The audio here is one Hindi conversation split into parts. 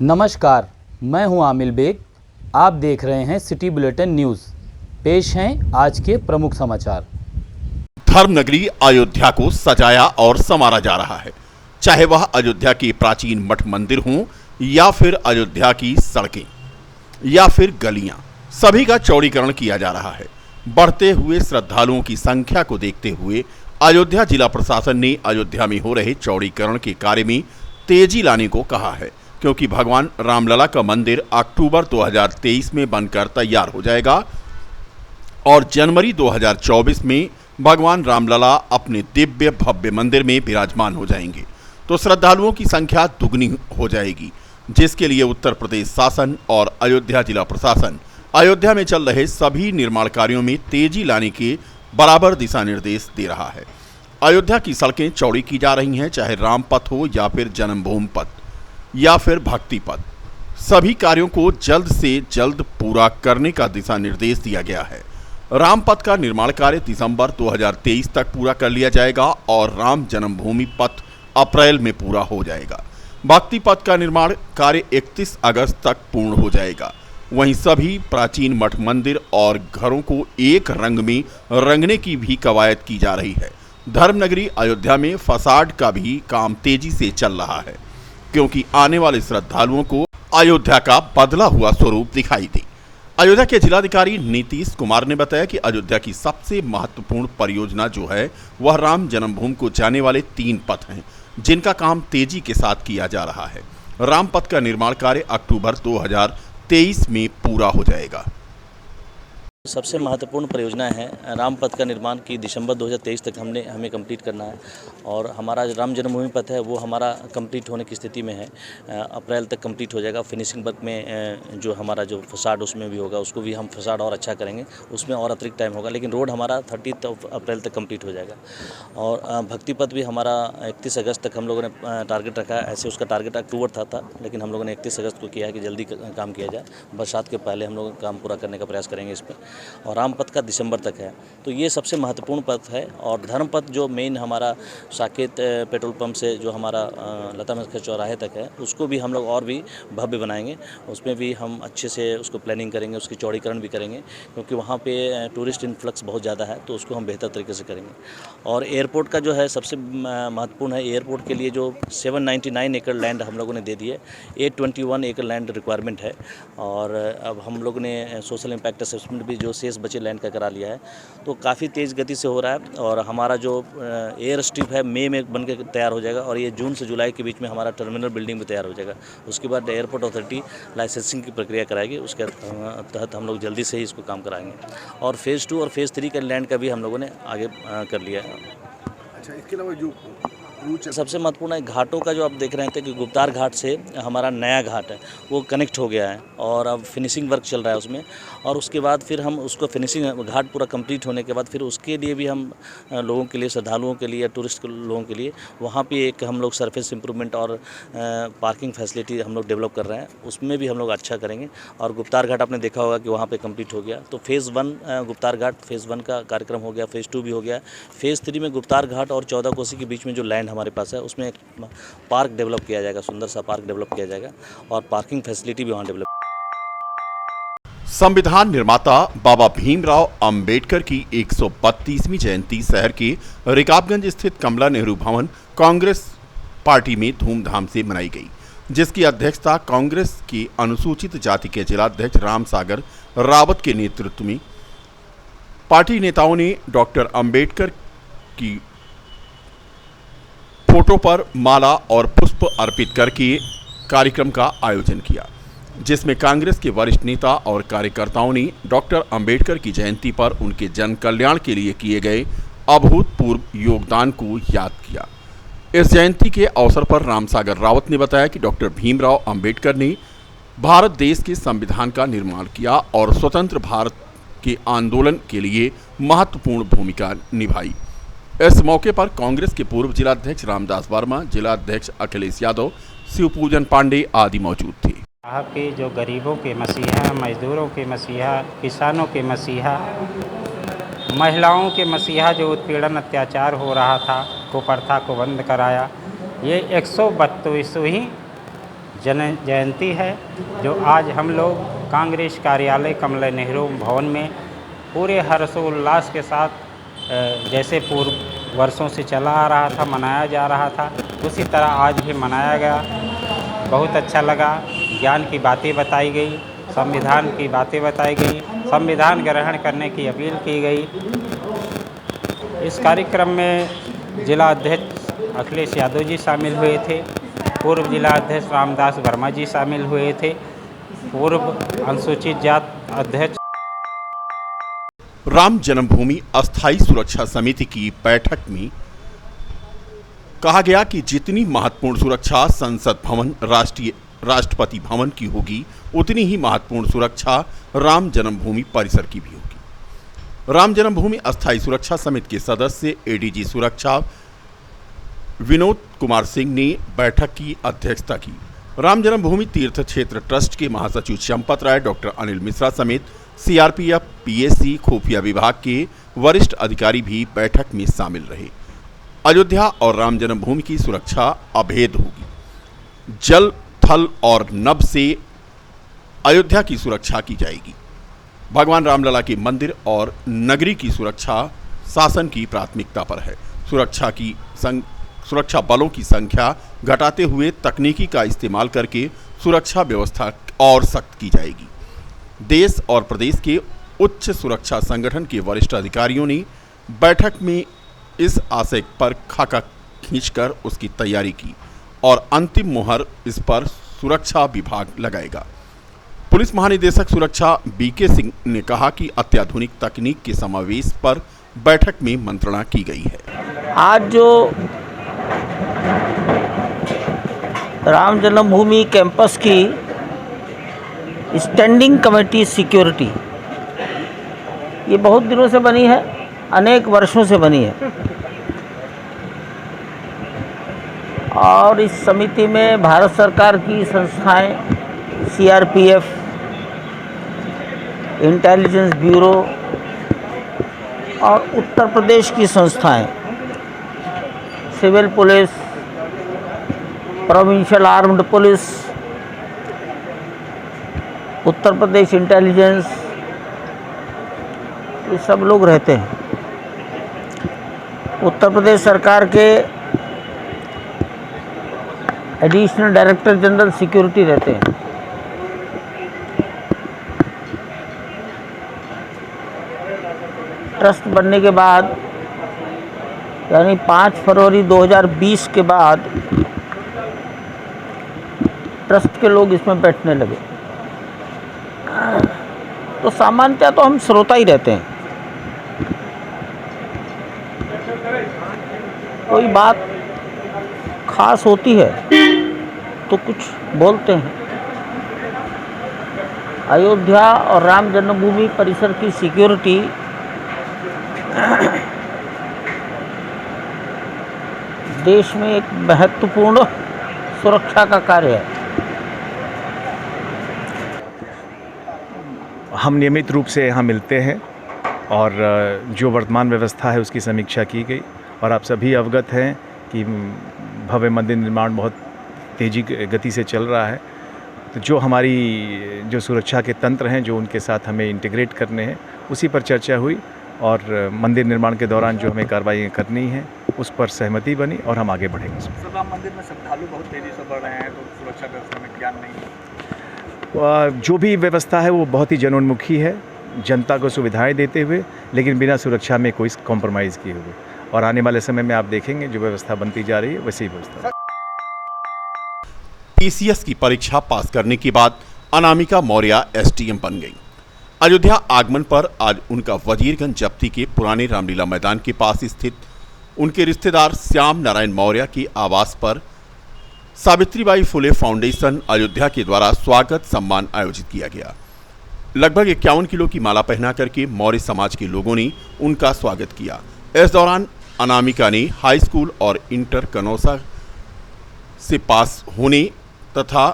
नमस्कार, मैं हूं आमिल बेग। आप देख रहे हैं सिटी बुलेटिन न्यूज़। पेश हैं आज के प्रमुख समाचार। धर्मनगरी अयोध्या को सजाया और संवारा जा रहा है, चाहे वह अयोध्या के प्राचीन मठ मंदिर हों या फिर अयोध्या की सड़कें या फिर गलियां, सभी का चौड़ीकरण किया जा रहा है। बढ़ते हुए श्रद्धालुओं की संख्या को देखते हुए अयोध्या जिला प्रशासन ने अयोध्या में हो रहे चौड़ीकरण के कार्य में तेजी लाने को कहा है, क्योंकि भगवान रामलला का मंदिर अक्टूबर 2023 में बनकर तैयार हो जाएगा और जनवरी 2024 में भगवान रामलला अपने दिव्य भव्य मंदिर में विराजमान हो जाएंगे, तो श्रद्धालुओं की संख्या दुगनी हो जाएगी, जिसके लिए उत्तर प्रदेश शासन और अयोध्या जिला प्रशासन अयोध्या में चल रहे सभी निर्माण कार्यों में तेजी लाने के बराबर दिशा निर्देश दे रहा है। अयोध्या की सड़कें चौड़ी की जा रही हैं, चाहे राम पथ हो या फिर जन्मभूमि पथ या फिर भक्ति पथ। सभी कार्यों को जल्द से जल्द पूरा करने का दिशा निर्देश दिया गया है। राम पथ का निर्माण कार्य दिसंबर 2023 तक पूरा कर लिया जाएगा और राम जन्मभूमि पथ अप्रैल में पूरा हो जाएगा। भक्ति पथ का निर्माण कार्य 31 अगस्त तक पूर्ण हो जाएगा। वहीं सभी प्राचीन मठ मंदिर और घरों को एक रंग में रंगने की भी कवायद की जा रही है। धर्मनगरी अयोध्या में फसाड का भी काम तेजी से चल रहा है, क्योंकि आने वाले श्रद्धालुओं को अयोध्या का बदला हुआ स्वरूप दिखाई दे। अयोध्या के जिलाधिकारी नीतीश कुमार ने बताया कि अयोध्या की सबसे महत्वपूर्ण परियोजना जो है वह राम जन्मभूमि को जाने वाले 3 पथ हैं, जिनका काम तेजी के साथ किया जा रहा है। राम पथ का निर्माण कार्य अक्टूबर 2023 में पूरा हो जाएगा। सबसे महत्वपूर्ण परियोजना है राम पथ का निर्माण की दिसंबर 2023 तक हमें कंप्लीट करना है और हमारा राम जन्मभूमि पथ है वो हमारा कंप्लीट होने की स्थिति में है। अप्रैल तक कंप्लीट हो जाएगा। फिनिशिंग वर्क में जो हमारा जो फसाड उसमें भी होगा, उसको भी हम फसाड और अच्छा करेंगे, उसमें और अतिरिक्त टाइम होगा, लेकिन रोड हमारा 30 अप्रैल तक कंप्लीट हो जाएगा। और भक्ति पथ भी हमारा 31 अगस्त तक हम लोगों ने टारगेट रखा है। ऐसे उसका टारगेट अक्टूबर था, लेकिन हम लोगों ने 31 अगस्त को किया है कि जल्दी काम किया जाए। बरसात के पहले हम लोग काम पूरा करने का प्रयास करेंगे इस पर। और राम पथ का दिसंबर तक है, तो ये सबसे महत्वपूर्ण पथ है। और धर्म पथ जो मेन हमारा साकेत पेट्रोल पंप से जो हमारा लता मंगेशकर चौराहे तक है, उसको भी हम लोग और भी भव्य बनाएंगे। उसमें भी हम अच्छे से उसको प्लानिंग करेंगे, उसकी चौड़ीकरण भी करेंगे, क्योंकि वहाँ पे टूरिस्ट इन्फ्लक्स बहुत ज़्यादा है, तो उसको हम बेहतर तरीके से करेंगे। और एयरपोर्ट का जो है सबसे महत्वपूर्ण है। एयरपोर्ट के लिए जो 799 एकड़ लैंड हम लोगों ने दे दी है, 821 एकड़ लैंड रिक्वायरमेंट है। और अब हम लोग ने सोशल इम्पैक्ट असेसमेंट भी जो शेष बचे लैंड का करा लिया है, तो काफ़ी तेज़ गति से हो रहा है। और हमारा जो एयर स्ट्रिप है मई में बन के तैयार हो जाएगा और ये जून से जुलाई के बीच में हमारा टर्मिनल बिल्डिंग भी तैयार हो जाएगा। उसके बाद एयरपोर्ट अथॉरिटी लाइसेंसिंग की प्रक्रिया कराएगी, उसके तहत हम लोग जल्दी से ही इसको काम कराएंगे। और फेज़ 2 और फेज़ 3 का लैंड का भी हम लोगों ने आगे कर लिया है। अच्छा, इसके अलावा जो सबसे महत्वपूर्ण है घाटों का, जो आप देख रहे थे कि गुप्तार घाट से हमारा नया घाट है वो कनेक्ट हो गया है और अब फिनिशिंग वर्क चल रहा है उसमें। और उसके बाद फिर हम उसको फिनिशिंग घाट पूरा कंप्लीट होने के बाद फिर उसके लिए भी हम लोगों के लिए, श्रद्धालुओं के लिए या टूरिस्ट लोगों के लिए वहाँ पे एक हम लोग सरफेस इंप्रूवमेंट और पार्किंग फैसिलिटी हम लोग डेवलप कर रहे हैं, उसमें भी हम लोग अच्छा करेंगे। और गुप्तार घाट आपने देखा होगा कि वहाँ पे कंप्लीट हो गया, तो फेज़ 1 गुप्तार घाट फेज़ 1 का कार्यक्रम हो गया, फेज़ 2 भी हो गया। फेज़ 3 में गुप्तार घाट और 14 कोसी के बीच में जो लैंड हमारे पास है उसमें एक पार्क डेवलप किया जाएगा, सुंदर सा पार्क डेवलप किया जाएगा और पार्किंग फैसिलिटी भी वहाँ डेवलप। संविधान निर्माता बाबा भीमराव अंबेडकर की 132वीं जयंती शहर के रिकाबगंज स्थित कमला नेहरू भवन कांग्रेस पार्टी में धूमधाम से मनाई गई, जिसकी अध्यक्षता कांग्रेस की अनुसूचित जाति के जिलाध्यक्ष रामसागर रावत के नेतृत्व में पार्टी नेताओं ने डॉक्टर अंबेडकर की फोटो पर माला और पुष्प अर्पित करके कार्यक्रम का आयोजन किया, जिसमें कांग्रेस के वरिष्ठ नेता और कार्यकर्ताओं ने डॉक्टर अंबेडकर की जयंती पर उनके जन कल्याण के लिए किए गए अभूतपूर्व योगदान को याद किया। इस जयंती के अवसर पर रामसागर रावत ने बताया कि डॉक्टर भीमराव अंबेडकर ने भारत देश के संविधान का निर्माण किया और स्वतंत्र भारत के आंदोलन के लिए महत्वपूर्ण भूमिका निभाई। इस मौके पर कांग्रेस के पूर्व जिलाध्यक्ष रामदास वर्मा, जिलाध्यक्ष अखिलेश यादव, शिवपूजन पांडे आदि मौजूद थे। आपके जो गरीबों के मसीहा, मजदूरों के मसीहा, किसानों के मसीहा, महिलाओं के मसीहा, जो उत्पीड़न अत्याचार हो रहा था, कुप्रथा को बंद कराया। ये 132वीं जयंती है, जो आज हम लोग कांग्रेस कार्यालय कमला नेहरू भवन में पूरे हर्षोल्लास के साथ जैसे पूर्व वर्षों से चला आ रहा था, मनाया जा रहा था, उसी तरह आज भी मनाया गया। बहुत अच्छा लगा। ज्ञान की बातें बताई गई, संविधान की बातें बताई गई, संविधान ग्रहण करने की अपील की गई। इस कार्यक्रम में जिला अध्यक्ष अखिलेश यादव जी शामिल हुए थे, पूर्व जिला अध्यक्ष रामदास वर्मा जी शामिल हुए थे, पूर्व अनुसूचित जाति अध्यक्ष। राम जन्मभूमि अस्थायी सुरक्षा समिति की बैठक में कहा गया कि जितनी महत्वपूर्ण सुरक्षा संसद भवन, राष्ट्रपति भवन की होगी, उतनी ही महत्वपूर्ण सुरक्षा राम जन्मभूमि परिसर की भी होगी। राम जन्मभूमि अस्थायी सुरक्षा समिति के सदस्य एडीजी सुरक्षा विनोद कुमार सिंह ने बैठक की अध्यक्षता की। राम जन्मभूमि तीर्थ क्षेत्र ट्रस्ट के महासचिव चंपत राय, डॉक्टर अनिल मिश्रा समेत सीआरपीएफ, पीएसी, खुफिया विभाग के वरिष्ठ अधिकारी भी बैठक में शामिल रहे। अयोध्या और राम जन्मभूमि की सुरक्षा अभेद होगी। जल, थल और नभ से अयोध्या की सुरक्षा की जाएगी। भगवान रामलला के मंदिर और नगरी की सुरक्षा शासन की प्राथमिकता पर है। सुरक्षा बलों की संख्या घटाते हुए तकनीकी का इस्तेमाल करके सुरक्षा व्यवस्था और सख्त की जाएगी। देश और प्रदेश के उच्च सुरक्षा संगठन के वरिष्ठ अधिकारियों ने बैठक में इस आशय पर खाका खींचकर उसकी तैयारी की और अंतिम मुहर इस पर सुरक्षा विभाग लगाएगा। पुलिस महानिदेशक सुरक्षा बीके सिंह ने कहा कि अत्याधुनिक तकनीक के समावेश पर बैठक में मंत्रणा की गई है। आज जो राम जन्मभूमि कैंपस की स्टैंडिंग कमेटी सिक्योरिटी, ये बहुत दिनों से बनी है, अनेक वर्षों से बनी है, और इस समिति में भारत सरकार की संस्थाएं, सीआरपीएफ, इंटेलिजेंस ब्यूरो और उत्तर प्रदेश की संस्थाएं, civil police, provincial armed police, Uttar Pradesh intelligence, ये सब लोग रहते हैं। उत्तर प्रदेश सरकार के एडिशनल डायरेक्टर जनरल सिक्योरिटी रहते हैं। ट्रस्ट बनने के बाद यानी 5 फरवरी 2020 के बाद ट्रस्ट के लोग इसमें बैठने लगे। तो सामान्यतः तो हम श्रोता ही रहते हैं, कोई बात खास होती है तो कुछ बोलते हैं। अयोध्या और राम जन्मभूमि परिसर की सिक्योरिटी देश में एक महत्वपूर्ण सुरक्षा का कार्य है। हम नियमित रूप से यहाँ मिलते हैं और जो वर्तमान व्यवस्था है उसकी समीक्षा की गई, और आप सभी अवगत हैं कि भव्य मंदिर निर्माण बहुत तेज़ी गति से चल रहा है। तो जो हमारी जो सुरक्षा के तंत्र हैं, जो उनके साथ हमें इंटीग्रेट करने हैं, उसी पर चर्चा हुई और मंदिर निर्माण के दौरान जो हमें कार्रवाई करनी है उस पर सहमति बनी और हम आगे बढ़ेंगे। सर, राम मंदिर में श्रद्धालु बहुत तेज़ी से बढ़ रहे हैं, तो सुरक्षा व्यवस्था में ज्ञान नहीं है। जो भी व्यवस्था है वो बहुत ही जनोन्मुखी है, जनता को सुविधाएं देते हुए, लेकिन बिना सुरक्षा में कोई कॉम्प्रोमाइज़ किए हुए। और आने वाले समय में आप देखेंगे जो व्यवस्था बनती जा रही है वैसी व्यवस्था। पीसीएस की परीक्षा पास करने के बाद अनामिका मौर्य एसडीएम बन गई। अयोध्या आगमन पर आज उनका वजीरगंज जब्ती के पुराने रामलीला मैदान के पास स्थित उनके रिश्तेदार श्याम नारायण मौर्य के आवास पर सावित्रीबाई फुले फाउंडेशन अयोध्या के द्वारा स्वागत सम्मान आयोजित किया गया। लगभग 51 किलो की माला पहना करके मौर्य समाज के लोगों ने उनका स्वागत किया। इस दौरान अनामिका ने हाई स्कूल और इंटर कनौसा से पास होने तथा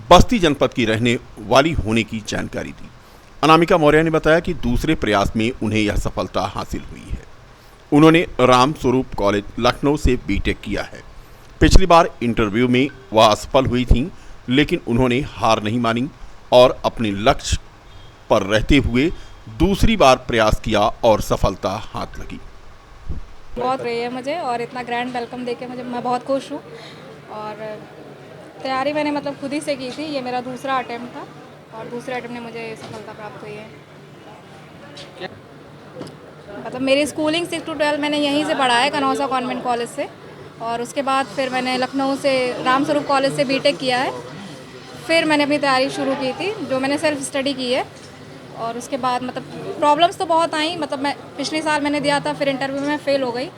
बस्ती जनपद की रहने वाली होने की जानकारी दी। अनामिका मौर्य ने बताया कि दूसरे प्रयास में उन्हें यह सफलता हासिल हुई है। उन्होंने राम स्वरूप कॉलेज लखनऊ से बीटेक किया है। पिछली बार इंटरव्यू में वह असफल हुई थीं, लेकिन उन्होंने हार नहीं मानी और अपने लक्ष्य पर रहते हुए दूसरी बार प्रयास किया और सफलता हाथ लगी। बहुत रही है मुझे और इतना ग्रैंड वेलकम देके मैं बहुत खुश हूँ। और तैयारी मैंने मतलब खुद ही से की थी। ये मेरा दूसरा अटेम्प्ट था और दूसरे अटेम्प्ट में मुझे सफलता प्राप्त हुई है। मतलब मेरी स्कूलिंग 6 to 12 मैंने यहीं से पढ़ा है, कनौसा कॉन्वेंट कॉलेज से। और उसके बाद फिर मैंने लखनऊ से रामस्वरूप कॉलेज से बीटेक किया है। फिर मैंने अपनी तैयारी शुरू की थी, जो मैंने सेल्फ स्टडी की है। और उसके बाद मतलब प्रॉब्लम्स तो बहुत आई। मतलब मैं पिछले साल मैंने दिया था, फिर इंटरव्यू में फेल हो गई,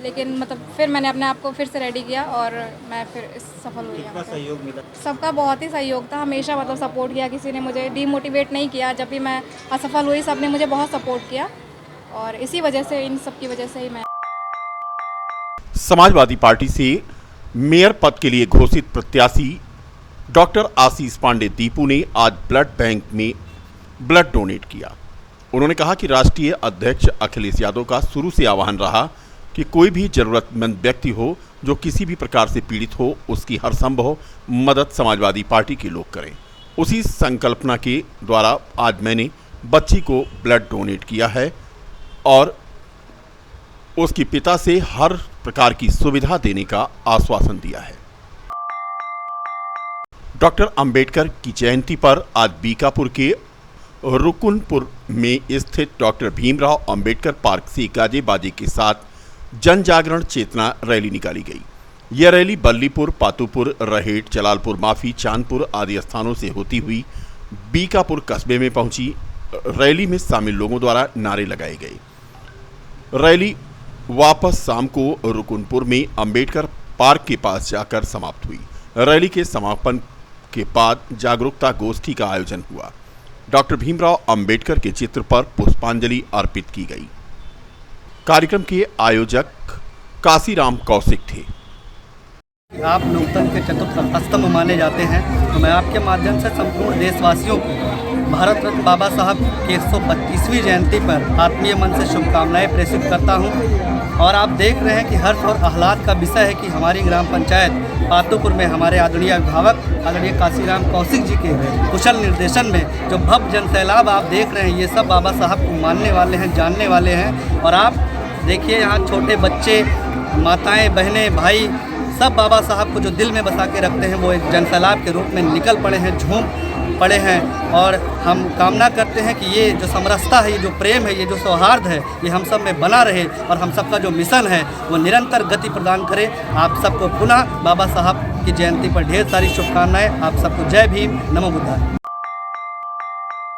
लेकिन मतलब फिर मैंने अपने आप को फिर से रेडी किया और मैं फिर सफल हुई। कितना सहयोग मिला? सबका बहुत ही सहयोग था, हमेशा मतलब सपोर्ट किया। किसी ने मुझे डीमोटिवेट नहीं किया। जब भी मैं असफल हुई, सब ने मुझे बहुत सपोर्ट किया और इसी वजह से, इन सब की वजह से ही मैं। समाजवादी पार्टी से मेयर पद के लिए घोषित प्रत्याशी डॉक्टर आशीष पांडे दीपू ने आज ब्लड बैंक में ब्लड डोनेट किया। उन्होंने कहा कि राष्ट्रीय अध्यक्ष अखिलेश यादव का शुरू से आह्वान रहा कि कोई भी जरूरतमंद व्यक्ति हो जो किसी भी प्रकार से पीड़ित हो, उसकी हर संभव मदद समाजवादी पार्टी के लोग करें। उसी संकल्पना के द्वारा आज मैंने बच्ची को ब्लड डोनेट किया है और उसके पिता से हर प्रकार की सुविधा देने का आश्वासन दिया है। डॉक्टर अंबेडकर की जयंती पर आज बीकापुर के रुकुनपुर में स्थित डॉक्टर भीमराव अंबेडकर पार्क से गाजे बाजे के साथ जन जागरण चेतना रैली निकाली गई। यह रैली बल्लीपुर, पातुपुर, रहेट, जलालपुर माफी, चांदपुर आदि स्थानों से होती हुई बीकापुर कस्बे में पहुंची। रैली में शामिल लोगों द्वारा नारे लगाए गए। रैली वापस शाम को रुकुनपुर में अंबेडकर पार्क के पास जाकर समाप्त हुई। रैली के समापन के बाद जागरूकता गोष्ठी का आयोजन हुआ। डॉक्टर भीमराव अंबेडकर के चित्र पर पुष्पांजलि अर्पित की गई। कार्यक्रम के आयोजक काशीराम कौशिक थे। आप लोकतंत्र के चतुर्थ स्तंभ माने जाते हैं, तो मैं आपके माध्यम से संपूर्ण देशवासियों को भारत रत्न बाबा साहब की 125वीं जयंती पर आत्मीय मन से शुभकामनाएं प्रेषित करता हूं। और आप देख रहे हैं कि हर्ष और आह्लाद का विषय है कि हमारी ग्राम पंचायत पातुपुर में हमारे आदरणीय अभिभावक आदरणीय काशीराम कौशिक जी के कुशल निर्देशन में जो भव्य जनसैलाब आप देख रहे हैं, ये सब बाबा साहब को मानने वाले हैं, जानने वाले हैं। और आप देखिए यहाँ छोटे बच्चे, माताएं, बहनें, भाई सब बाबा साहब को जो दिल में बसा के रखते हैं, वो एक जनसैलाब के रूप में निकल पड़े हैं, झूम पड़े हैं। और हम कामना करते हैं कि ये जो समरसता है, ये जो प्रेम है, ये जो सौहार्द है, ये हम सब में बना रहे और हम सबका जो मिशन है वो निरंतर गति प्रदान करे। आप सबको पुनः बाबा साहब की जयंती पर ढेर सारी शुभकामनाएं। आप सबको जय भीम, नमो बुद्धाय।